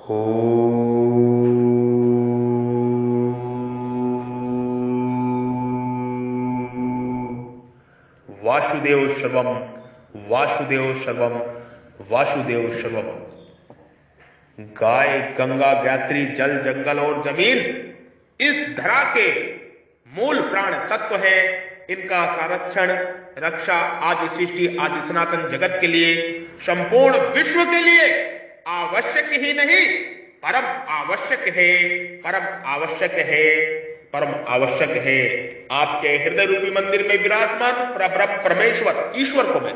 हो वासुदेव सर्वम वासुदेव सर्वम वासुदेव सर्वम। गाय गंगा गायत्री जल जंगल और जमीन इस धरा के मूल प्राण तत्व है। इनका संरक्षण रक्षा आदि सृष्टि आदि सनातन जगत के लिए, संपूर्ण विश्व के लिए आवश्यक ही नहीं परम आवश्यक है, परम आवश्यक है, परम आवश्यक है। आपके हृदय रूपी मंदिर में विराजमान परब्रह्म परमेश्वर ईश्वर को मैं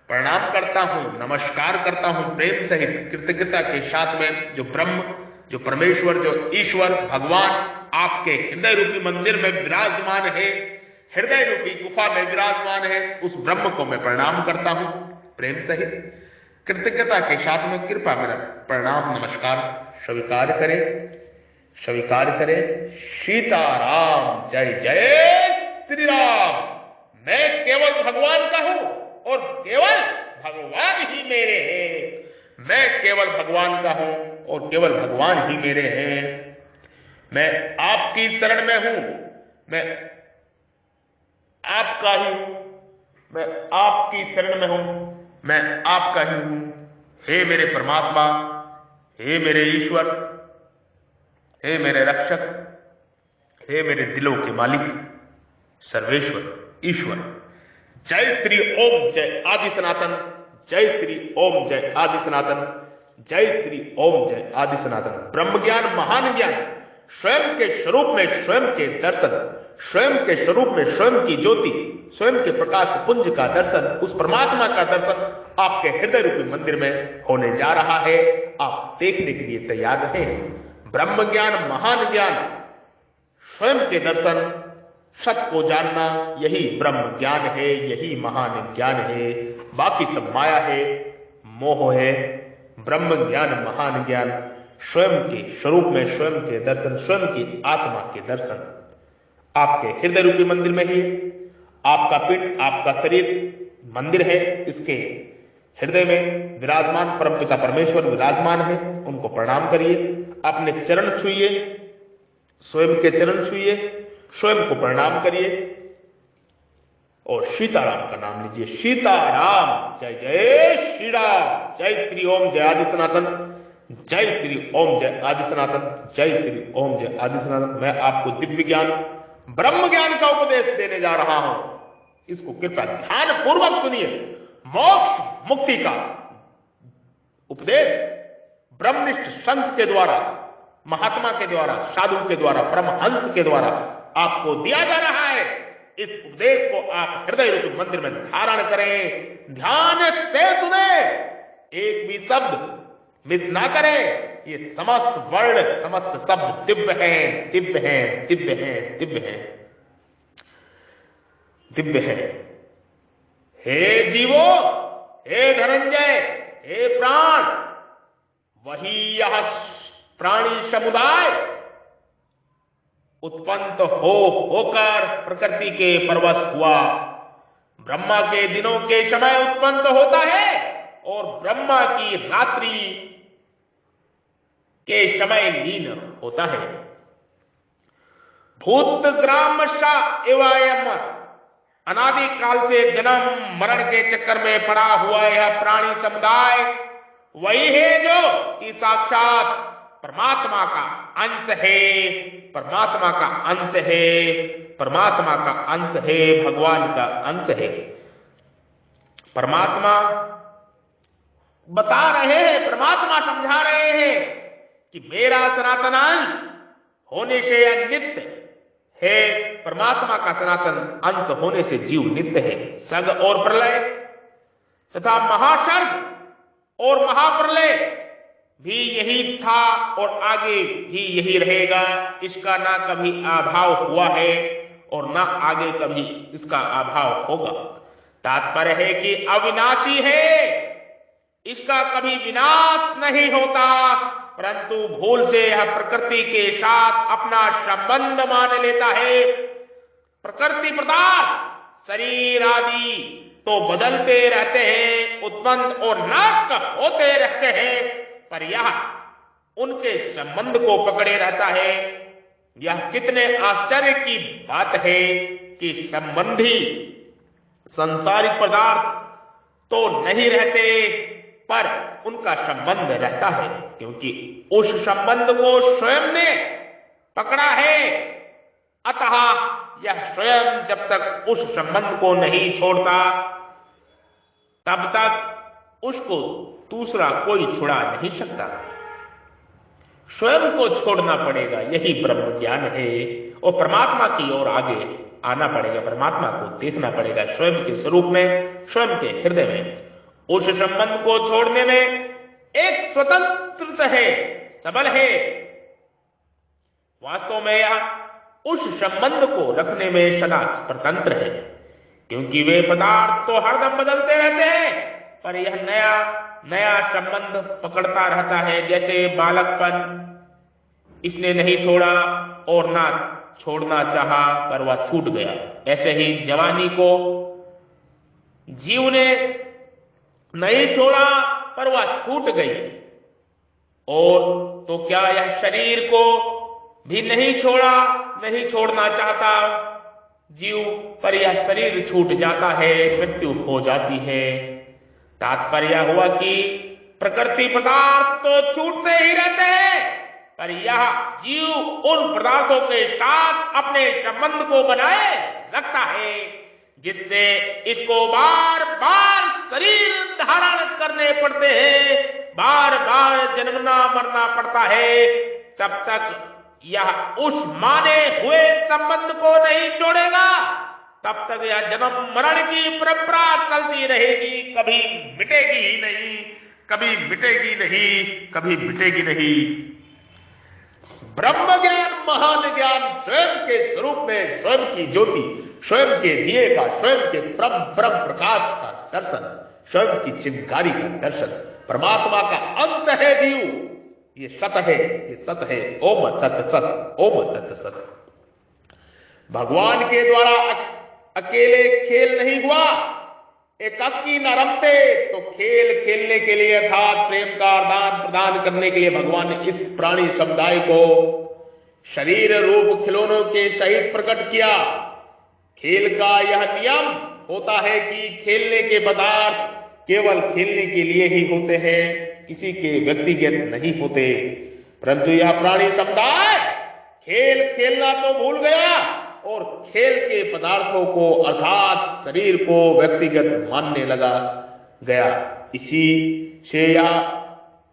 प्रणाम करता हूं, नमस्कार करता हूं प्रेम सहित कृतज्ञता के साथ में। जो ब्रह्म, जो परमेश्वर, जो ईश्वर भगवान आपके हृदय रूपी मंदिर में विराजमान है, हृदय रूपी गुफा में विराजमान है, उस ब्रह्म को मैं प्रणाम करता हूं प्रेम सहित कृतज्ञता के साथ में। कृपा मेरा प्रणाम नमस्कार स्वीकार करें, स्वीकार करें। सीताराम, जय जय श्री राम। मैं केवल भगवान का हूं और केवल भगवान ही मेरे हैं। मैं केवल भगवान का हूं और केवल भगवान ही मेरे हैं। मैं आपकी शरण में हूं, मैं आपका ही हूं, मैं आपकी शरण में हूं, मैं आपका ही हूं। हे मेरे परमात्मा, हे मेरे ईश्वर, हे मेरे रक्षक, हे मेरे दिलों के मालिक सर्वेश्वर ईश्वर। जय श्री ओम जय आदि सनातन, जय श्री ओम जय आदि सनातन, जय श्री ओम जय आदि सनातन। ब्रह्म ज्ञान महान ज्ञान, स्वयं के स्वरूप में स्वयं के दर्शन, स्वयं के स्वरूप में स्वयं की ज्योति, स्वयं के प्रकाश पुंज का दर्शन, उस परमात्मा का दर्शन आपके हृदय रूपी मंदिर में होने जा रहा है। आप देखने के लिए तैयार हैं। ब्रह्म ज्ञान महान ज्ञान, स्वयं के दर्शन, सत्य को जानना, यही ब्रह्म ज्ञान है, यही महान ज्ञान है। बाकी सब माया है, मोह है। ब्रह्म ज्ञान महान ज्ञान, स्वयं के स्वरूप में स्वयं के दर्शन, स्वयं की आत्मा के दर्शन आपके हृदय रूपी मंदिर में ही। आपका पिंड, आपका शरीर मंदिर है, इसके हृदय में विराजमान परमपिता परमेश्वर विराजमान है। उनको प्रणाम करिए, अपने चरण छुइए, स्वयं के चरण छुइए, स्वयं को प्रणाम करिए और सीताराम का नाम लीजिए। सीताराम, जय जय श्री राम, जय श्री ओम जय आदि सनातन, जय श्री ओम जय आदि सनातन, जय श्री ओम जय आदि सनातन। मैं आपको दिव्य ज्ञान ब्रह्म ज्ञान का उपदेश देने जा रहा हूं, इसको कृपया ध्यान पूर्वक सुनिए। मोक्ष मुक्ति का उपदेश ब्रह्मनिष्ठ संत के द्वारा, महात्मा के द्वारा, साधु के द्वारा, परमहंस के द्वारा आपको दिया जा रहा है। इस उपदेश को आप हृदय रूपी मंदिर में धारण करें, ध्यान से सुने, एक भी शब्द मिस ना करें। ये समस्त वर्ड, समस्त शब्द दिव्य हैं, दिव्य हैं, दिव्य हैं, दिव्य हैं, दिव्य है। हे जीवो, हे धनंजय, हे प्राण, वही यह प्राणी समुदाय उत्पन्न होकर प्रकृति के परवश हुआ। ब्रह्मा के दिनों के समय उत्पन्न होता है और ब्रह्मा की रात्रि के समय लीन होता है। भूत ग्राम सा एवं अनादि काल से जन्म मरण के चक्कर में पड़ा हुआ यह प्राणी समुदाय वही है जो कि साक्षात परमात्मा का अंश है, परमात्मा का अंश है, परमात्मा का अंश है, भगवान का अंश है। परमात्मा बता रहे हैं, परमात्मा समझा रहे हैं कि मेरा सनातन अंश होने से नित्य है, परमात्मा का सनातन अंश होने से जीव नित्य है। सर्ग और प्रलय तथा महासर्ग और महाप्रलय भी यही था और आगे भी यही रहेगा। इसका ना कभी अभाव हुआ है और ना आगे कभी इसका अभाव होगा। तात्पर्य है कि अविनाशी है, इसका कभी विनाश नहीं होता, परंतु भूल से यह प्रकृति के साथ अपना संबंध मान लेता है। प्रकृति पदार्थ शरीर आदि तो बदलते रहते हैं, उत्पन्न और नष्ट होते रहते हैं, पर यह उनके संबंध को पकड़े रहता है। यह कितने आश्चर्य की बात है कि संबंधी संसारिक पदार्थ तो नहीं रहते, पर उनका संबंध रहता है, क्योंकि उस संबंध को स्वयं ने पकड़ा है। अतः यह स्वयं जब तक उस संबंध को नहीं छोड़ता, तब तक उसको दूसरा कोई छुड़ा नहीं सकता। स्वयं को छोड़ना पड़ेगा, यही ब्रह्म ज्ञान है। और परमात्मा की ओर आगे आना पड़ेगा, परमात्मा को देखना पड़ेगा स्वयं के स्वरूप में, स्वयं के हृदय में। उस संबंध को छोड़ने में एक स्वतंत्रता है, सबल है। वास्तव में यह उस संबंध को रखने में सदा स्वतंत्र है, क्योंकि वे पदार्थ तो हरदम बदलते रहते हैं, पर यह नया नया संबंध पकड़ता रहता है। जैसे बालकपन इसने नहीं छोड़ा और ना छोड़ना चाहा, पर वह छूट गया। ऐसे ही जवानी को जीव ने नहीं छोड़ा, पर वह छूट गई। और तो क्या यह शरीर को भी नहीं छोड़ा, नहीं छोड़ना चाहता जीव, पर यह शरीर छूट जाता है, मृत्यु हो जाती है। तात्पर्य हुआ कि प्रकृति पदार्थ तो छूटते ही रहते हैं, पर यह जीव उन पदार्थों के साथ अपने संबंध को बनाए रखता है, जिससे इसको बार बार शरीर धारण करने पड़ते हैं, बार बार जन्मना मरना पड़ता है। तब तक यह उस माने हुए संबंध को नहीं छोड़ेगा, तब तक यह जन्म मरण की परंपरा चलती रहेगी, कभी मिटेगी ही नहीं, कभी मिटेगी नहीं, कभी मिटेगी नहीं। ब्रह्म ज्ञान, महान ज्ञान, स्वयं के स्वरूप में स्वयं की ज्योति, स्वयं के दिए का, स्वयं के ब्रह्म प्रकाश का दर्शन, स्वयं की चिंगारी का दर्शन, परमात्मा का अंश है जीव। ये सत है, ये सत है। ओम तत् सत, ओम तत् सत। भगवान के द्वारा अकेले खेल नहीं हुआ, एकाकी न रमते, तो खेल खेलने के लिए अर्थात प्रेम का आदान प्रदान करने के लिए भगवान ने इस प्राणी समुदाय को शरीर रूप खिलौनों के सहित प्रकट किया। खेल का यह नियम होता है कि खेलने के पदार्थ केवल खेलने के लिए ही होते हैं, किसी के व्यक्तिगत नहीं होते। परंतु यह प्राणी समुदाय खेल खेलना तो भूल गया और खेल के पदार्थों को अर्थात शरीर को व्यक्तिगत मानने लगा गया। इसी से यह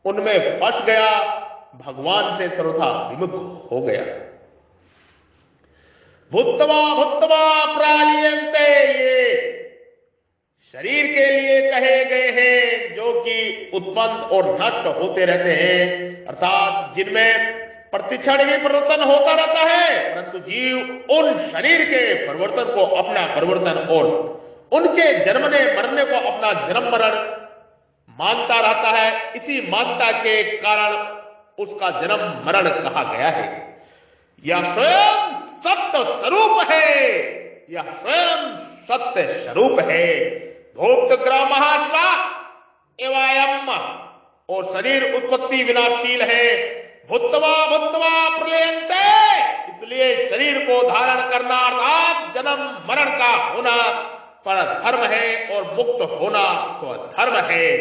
उनमें फंस गया, भगवान से सर्वथा विमुख हो गया। भूत्वा भूत्वा प्रालियन्ते, ये शरीर के लिए कहे गए हैं जो कि उत्पन्न और नष्ट होते रहते हैं, अर्थात जिनमें प्रतिक्षण ही परिवर्तन होता रहता है। परंतु जीव उन शरीर के परिवर्तन को अपना परिवर्तन और उनके जन्मने मरने को अपना जन्म मरण मानता रहता है। इसी मानता के कारण उसका जन्म मरण कहा गया है। यह स्वयं सत्य स्वरूप है, यह स्वयं सत्य स्वरूप है। भोक्तग्रामः स एवायम्, और शरीर उत्पत्ति विनाशील है। भूत्वा भूत्वा प्रलयन्ते, इसलिए शरीर को धारण करना अर्थात जन्म मरण का होना पर धर्म है और मुक्त होना स्वधर्म है।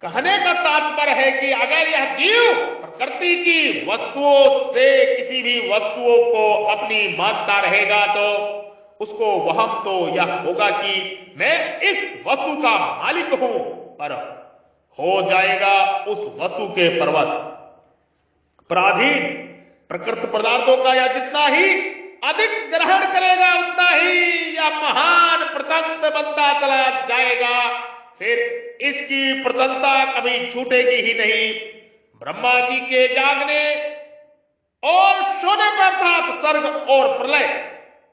कहने का तात्पर्य है कि अगर यह जीव प्रकृति की वस्तुओं से किसी भी वस्तुओं को अपनी मानता रहेगा, तो उसको वहम तो यह होगा कि मैं इस वस्तु का मालिक हूं, पर हो जाएगा उस वस्तु के परवश पराधीन। प्रकृति पदार्थों का यह जितना ही अधिक ग्रहण करेगा, उतना ही यह महान प्रतंत्र बनता चला जाएगा। फिर इसकी प्रतंत्रता कभी छूटेगी ही नहीं। ब्रह्मा जी के जागने और सोने पर अर्थात सर्ग और प्रलय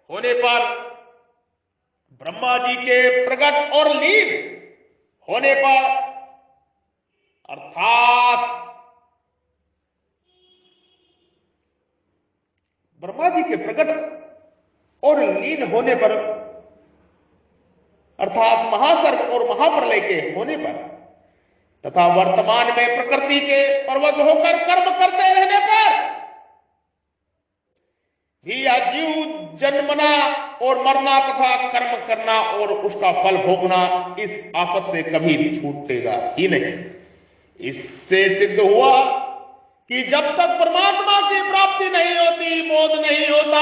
होने पर, ब्रह्मा जी के प्रकट और लीन होने पर, अर्थात ब्रह्मा जी के प्रकट और लीन होने पर, अर्थात महासर्ग और महाप्रलय के होने पर, तथा वर्तमान में प्रकृति के परवश होकर कर्म करते रहने पर भी यह जीव जन्मना और मरना तथा कर्म करना और उसका फल भोगना इस आफत से कभी छूटेगा ही नहीं। इससे सिद्ध हुआ कि जब तक परमात्मा की प्राप्ति नहीं होती, बोध नहीं होता,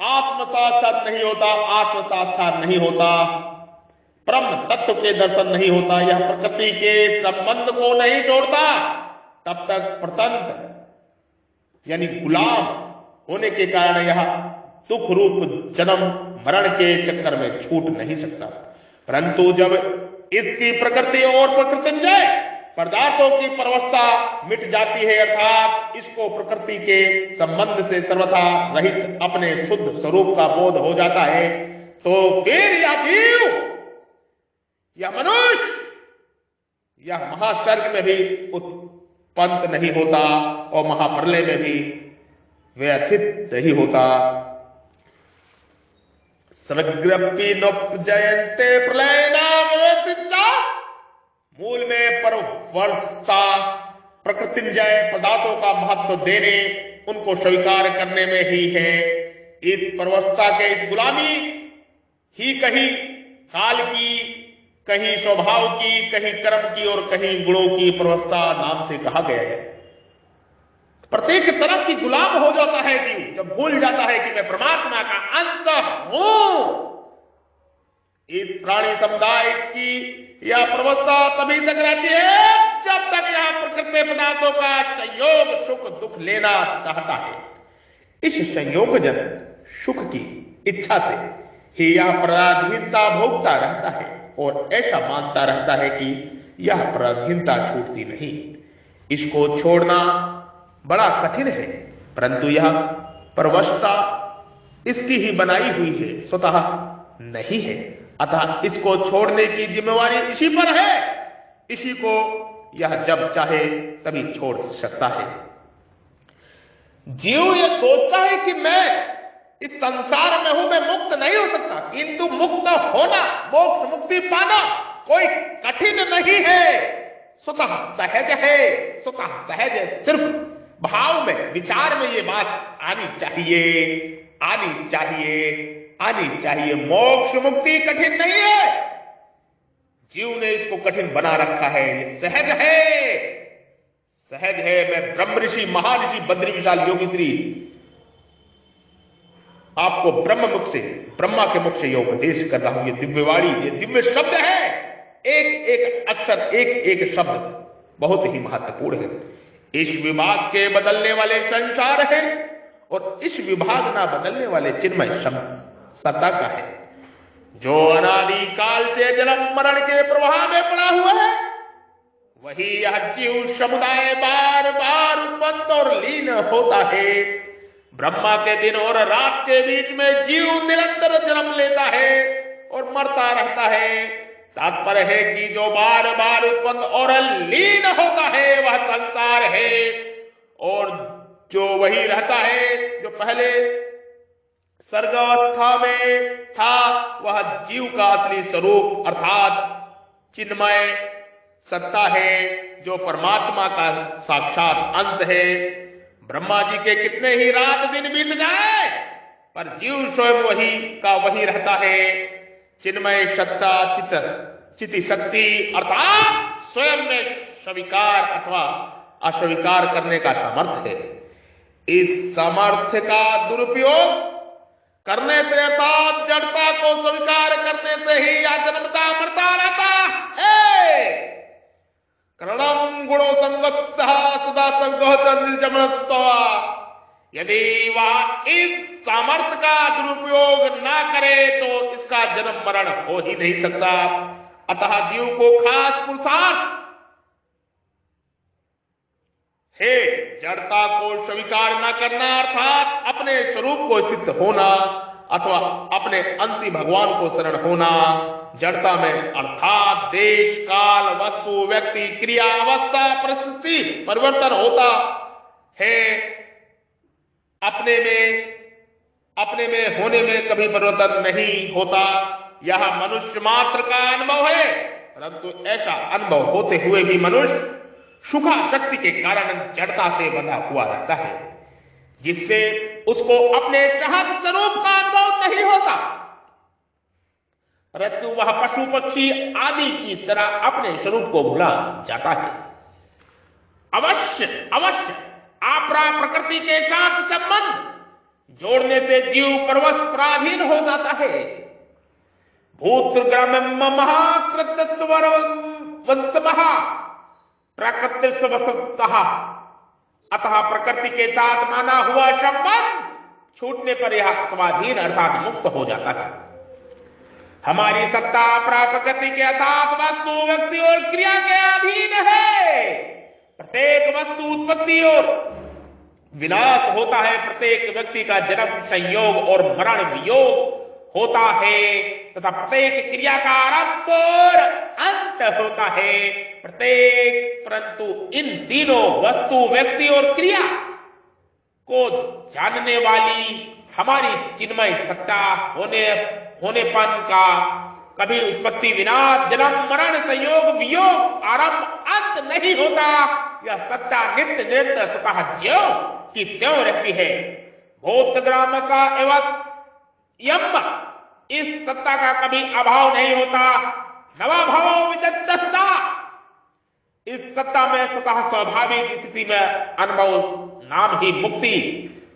आत्म साक्षात नहीं होता, आत्म साक्षात नहीं होता, ब्रह्म तत्व के दर्शन नहीं होता, यह प्रकृति के संबंध को नहीं जोड़ता, तब तक प्रतंत्र यानी गुलाम होने के कारण यह दुख रूप जन्म मरण के चक्कर में छूट नहीं सकता। परंतु जब इसकी प्रकृति और प्रकृतिंजय पदार्थों की परवस्था मिट जाती है, अर्थात इसको प्रकृति के संबंध से सर्वथा रहित अपने शुद्ध स्वरूप का बोध हो जाता है, तो फिर यह जीव, यह मनुष्य, यह महासर्ग में भी उत्पन्न नहीं होता और महाप्रलय में भी व्यथित नहीं होता। सर्गपि नोपजयन्ते प्रलयना व्यथिता, मूल में परवर्षता प्रकृतिंजय पदार्थों का महत्व देने, उनको स्वीकार करने में ही है। इस परवस्था के इस गुलामी ही कहीं काल की, कहीं स्वभाव की, कहीं कर्म की और कहीं गुणों की परवस्था नाम से कहा गया है। प्रत्येक तरफ की गुलाम हो जाता है जीव जब भूल जाता है कि मैं परमात्मा का अंश हूं। इस प्राणी समुदाय की यह परवस्था तभी तक रहती है जब तक यह प्रकृति पदार्थों का संयोग सुख दुख लेना चाहता है। इस संयोगजन सुख की इच्छा से ही यह पराधीनता भोगता रहता है और ऐसा मानता रहता है कि यह पराधीनता छूटती नहीं। इसको छोड़ना बड़ा कठिन है, परंतु यह परवशता इसकी ही बनाई हुई है, स्वतः नहीं है। अतः इसको छोड़ने की जिम्मेवारी इसी पर है। इसी को यह जब चाहे तभी छोड़ सकता है। जीव यह सोचता है कि मैं इस संसार में हूं, मैं मुक्त नहीं हो सकता, किंतु मुक्त होना, मोक्ष मुक्ति पाना कोई कठिन नहीं है, स्वतः सहज है। स्वतः सहज है, सिर्फ भाव में, विचार में ये बात आनी चाहिए, आनी चाहिए, आनी चाहिए। मोक्ष मुक्ति कठिन नहीं है, जीव ने इसको कठिन बना रखा है। ये सहज है, सहज है। मैं ब्रह्म ऋषि महाऋषि बद्री विशाल योगी श्री आपको ब्रह्म मुख से, ब्रह्मा के मुख से यह उपदेश कर रहा हूं। ये दिव्यवाणी, ये दिव्य शब्द है। एक एक अक्षर, एक एक शब्द बहुत ही महत्वपूर्ण है। इस विभाग के बदलने वाले संसार है और इस विभाग ना बदलने वाले चिन्मय सत्ता का है, जो अनादि काल से जन्म मरण के प्रवाह में पड़ा हुआ है। वही यह जीव समुदाय बार बार उत्पन्न और लीन होता है। ब्रह्मा के दिन और रात के बीच में जीव निरंतर जन्म लेता है और मरता रहता है। तात्पर्य है कि जो बार बार उत्पन्न और लीन होता है वह संसार है, और जो वही रहता है जो पहले सर्गावस्था में था वह जीव का असली स्वरूप अर्थात चिन्मय सत्ता है, जो परमात्मा का साक्षात अंश है। ब्रह्मा जी के कितने ही रात दिन बीत जाए पर जीव स्वयं वही का वही रहता है। चिन्मय सत्ता चिति शक्ति अर्थात स्वयं में स्वीकार अथवा अस्वीकार करने का सामर्थ्य है। इस सामर्थ्य का दुरुपयोग करने से अर्थात जड़ता को स्वीकार करने से ही यह जन्मता मरता रहता है। करणम गुणो संगत्सह सदा संगोचमनस्तवा, यदि वह इस सामर्थ्य का दुरुपयोग ना करे तो इसका जन्म मरण हो ही नहीं सकता। अतः जीव को खास पुरुषार्थ है जड़ता को स्वीकार न करना अर्थात अपने स्वरूप को स्थित होना अथवा अपने अंशी भगवान को शरण होना। जड़ता में अर्थात देश काल वस्तु व्यक्ति क्रिया अवस्था परिस्थिति परिवर्तन होता है। अपने में होने में कभी परिवर्तन नहीं होता। यह मनुष्य मात्र का अनुभव है। परंतु ऐसा अनुभव होते हुए भी मनुष्य सुखासक्ति के कारण जड़ता से बंधा हुआ रहता है, जिससे उसको अपने सहज स्वरूप का अनुभव नहीं होता, परंतु वह पशु पक्षी आदि की तरह अपने स्वरूप को भुला जाता है। अवश्य अवश्य आपरा प्रकृति के साथ संबंध जोड़ने से जीव परवश पराधीन हो जाता है। भूतग्राम महाकृत स्वर वंशमहा प्रकृति स्वसतः, अतः प्रकृति के साथ माना हुआ संबंध छूटने पर यह स्वाधीन अर्थात मुक्त हो जाता है। हमारी सत्ता प्रकृति के अर्थात वस्तु व्यक्ति और क्रिया के अधीन है। प्रत्येक वस्तु उत्पत्ति और विनाश होता है, प्रत्येक व्यक्ति का जन्म संयोग और मरण वियोग होता है तथा प्रत्येक क्रिया का आरंभ और अंत होता है प्रत्येक, परंतु इन तीनों वस्तु व्यक्ति और क्रिया को जानने वाली हमारी चिन्मय सत्ता होनेपन का कभी उत्पत्ति विनाश जन्म मरण संयोग वियोग आरंभ अंत नहीं होता। यह सत्ता नित्य निरंतर स्वतः ज्यों की त्यों रहती है। भूतग्राम का एवं यम, इस सत्ता का कभी अभाव नहीं होता। नवाभाव विचतस्ता, इस सत्ता में स्वतः स्वाभाविक स्थिति में अनुभव नाम ही मुक्ति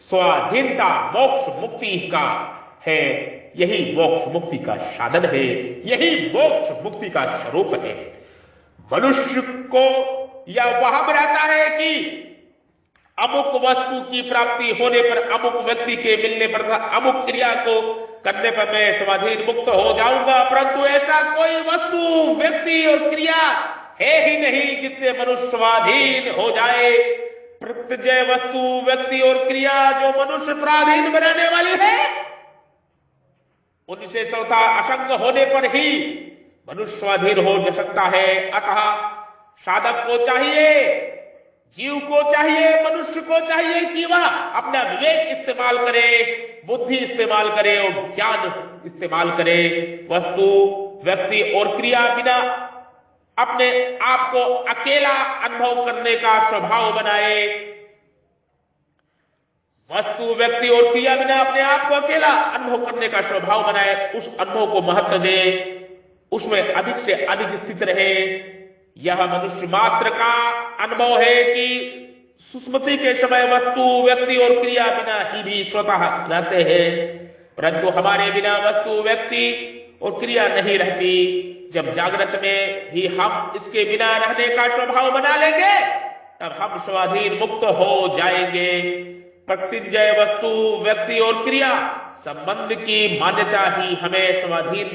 स्वाधीनता मोक्ष मुक्ति का है। यही मोक्ष मुक्ति का साधन है, यही मोक्ष मुक्ति का स्वरूप है। मनुष्य को यह वहां रहता है कि अमुक वस्तु की प्राप्ति होने पर, अमुक व्यक्ति के मिलने पर, अमुक क्रिया को करने पर मैं स्वाधीन मुक्त हो जाऊंगा, परंतु ऐसा कोई वस्तु व्यक्ति और क्रिया है ही नहीं जिससे मनुष्य स्वाधीन हो जाए। प्रत्यय वस्तु व्यक्ति और क्रिया जो मनुष्य पराधीन बनाने वाली है, उनसे स्वतः असंग होने पर ही मनुष्य स्वाधीन हो सकता है। अतः साधक को चाहिए, जीव को चाहिए, मनुष्य को चाहिए कि वह अपना विवेक इस्तेमाल करे, बुद्धि इस्तेमाल करे और ज्ञान इस्तेमाल करे। वस्तु व्यक्ति और क्रिया बिना अपने आप को अकेला अनुभव करने का स्वभाव बनाए। वस्तु व्यक्ति और क्रिया बिना अपने आप को अकेला अनुभव करने का स्वभाव बनाए, उस अनुभव को महत्व दे, उसमें अधिक से अधिक स्थित रहे। यह मनुष्य मात्र का अनुभव है कि सुस्मृति के समय वस्तु व्यक्ति और क्रिया बिना ही भी स्वतः रहते हैं, परंतु हमारे बिना वस्तु व्यक्ति और क्रिया नहीं रहती। जब जागृत में भी हम इसके बिना रहने का स्वभाव बना लेंगे तब हम स्वाधीन मुक्त हो जाएंगे। प्रकृतिजय वस्तु व्यक्ति और क्रिया संबंध की मान्यता ही हमें स्वाधीन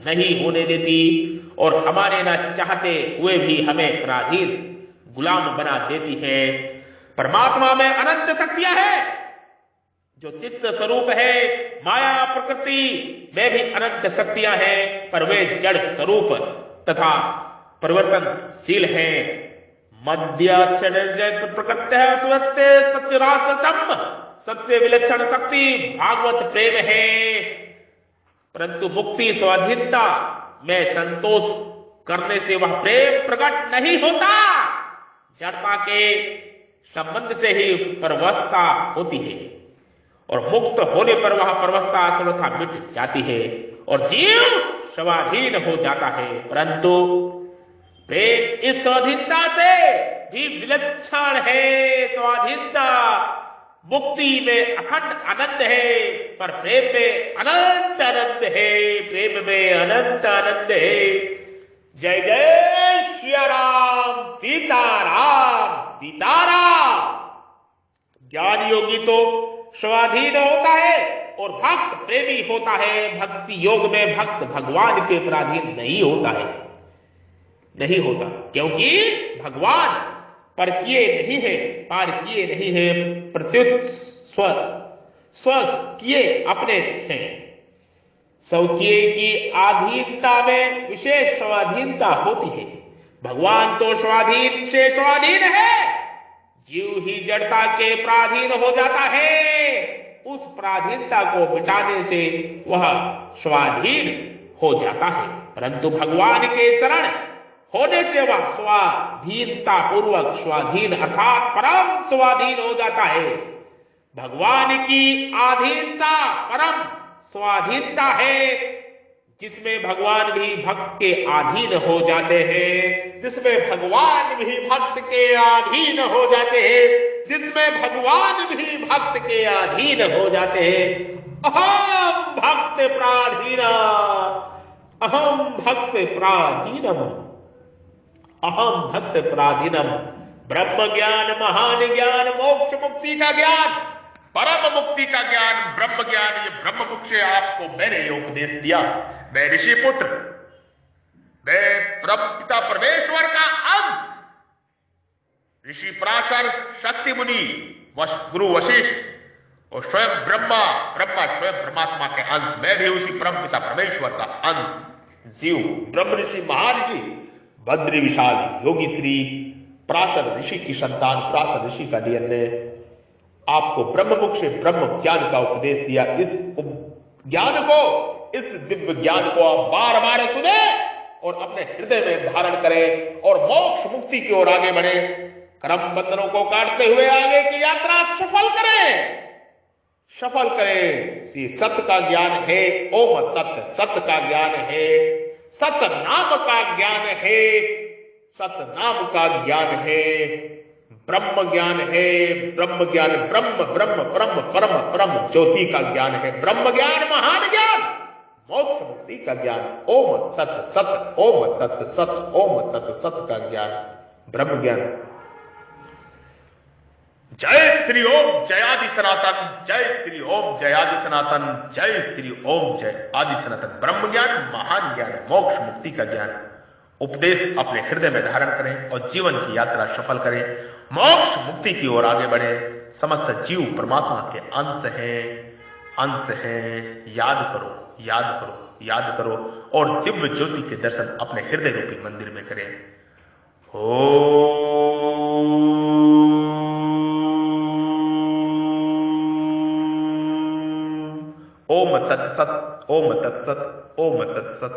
नहीं होने देती और हमारे न चाहते हुए भी हमें पराधीन गुलाम बना देती है। परमात्मा में अनंत शक्तियां हैं जो चित्त स्वरूप है। माया प्रकृति में भी अनंत शक्तियां हैं, पर वे जड़ स्वरूप तथा परिवर्तनशील हैं। मध्य प्रकृति सचराचरम, सबसे विलक्षण शक्ति भागवत प्रेम है, परंतु मुक्ति स्वाधीनता में संतोष करने से वह प्रेम प्रकट नहीं होता। जड़ता के संबंध से ही परवस्था होती है और मुक्त होने पर वह परवस्था सर्वथा मिट जाती है और जीव स्वाधीन हो जाता है। परंतु प्रेम इस स्वाधीनता से भी विलक्षण है। स्वाधीनता मुक्ति में अखंड आनंद है, पर प्रेम में अनंत आनंद है, प्रेम में अनंत आनंद है। जय जय श्री राम, सीताराम सीताराम। ज्ञान योगी तो स्वाधीन होता है और भक्त प्रेमी होता है। भक्ति योग में भक्त भगवान के पराधीन नहीं होता है, नहीं होता, क्योंकि भगवान पर किए नहीं है, पार किए नहीं है, प्रत्युत स्व किए अपने हैं। स्वकीय की अधीनता में विशेष स्वाधीनता होती है। भगवान तो स्वाधीन से स्वाधीन है, जीव ही जड़ता के पराधीन हो जाता है। उस पराधीनता को मिटाने से वह स्वाधीन हो जाता है। परंतु भगवान के शरण होने से वह स्वाधीनता पूर्वक स्वाधीन अर्थात परम स्वाधीन हो जाता है। भगवान की अधीनता परम स्वाधीनता है, जिसमें भगवान भी भक्त के अधीन हो जाते हैं, जिसमें भगवान भी भक्त के अधीन हो जाते हैं, जिसमें भगवान भी भक्त के अधीन हो जाते हैं। अहम भक्त पराधीन, अहम भक्त पराधीनम, अहम भक्त पराधीनम। ब्रह्म ज्ञान, महान ज्ञान, मोक्ष मुक्ति का ज्ञान, परम मुक्ति का ज्ञान, ब्रह्म ज्ञान, ये ब्रह्म मुख से आपको मैंने ये उपदेश दिया। मैं ऋषि पुत्र, मैं ब्रह्म पिता परमेश्वर का अंश, ऋषि पराशर, शक्ति मुनि, गुरु वशिष्ठ और स्वयं ब्रह्मा, ब्रह्मा स्वयं परमात्मा के अंश, मैं भी उसी परम पिता परमेश्वर का अंश, जीव, ब्रह्म ऋषि, महर्षि, बद्री विशाल योगी श्री पराशर ऋषि की संतान, पराशर ऋषि का डीएनए आपको ब्रह्ममुख से ब्रह्म ज्ञान का उपदेश दिया। इस ज्ञान को, इस दिव्य ज्ञान को आप बार बार सुने और अपने हृदय में धारण करें और मोक्ष मुक्ति की ओर आगे बढ़े। कर्म बंधनों को काटते हुए आगे की यात्रा सफल करें, सफल करें। सत्य का ज्ञान है, ओम तत्व सत्य का ज्ञान है, सत्य नाम का ज्ञान है, सत्य नाम का ज्ञान है, ब्रह्म ज्ञान है, ब्रह्म ज्ञान, ब्रह्म ब्रह्म ब्रह्म परम परम ज्योति का ज्ञान है, ब्रह्म ज्ञान, महान ज्ञान, मोक्ष मुक्ति का ज्ञान। ओम तत् सत, ओम तत् सत, ओम तत् सत का ज्ञान, ब्रह्म ज्ञान। जय श्री ओम जय आदि सनातन, जय श्री ओम जय आदि सनातन, जय श्री ओम जय आदि सनातन। ब्रह्म ज्ञान, महान ज्ञान, मोक्ष मुक्ति का ज्ञान उपदेश अपने हृदय में धारण करें और जीवन की यात्रा सफल करें, मोक्ष मुक्ति की ओर आगे बढ़े। समस्त जीव परमात्मा के अंश हैं, अंश हैं। याद करो, याद करो, याद करो और दिव्य ज्योति के दर्शन अपने हृदय रूपी मंदिर में करें। ओम तत्सत, ओम तत्सत, ओम तत्सत।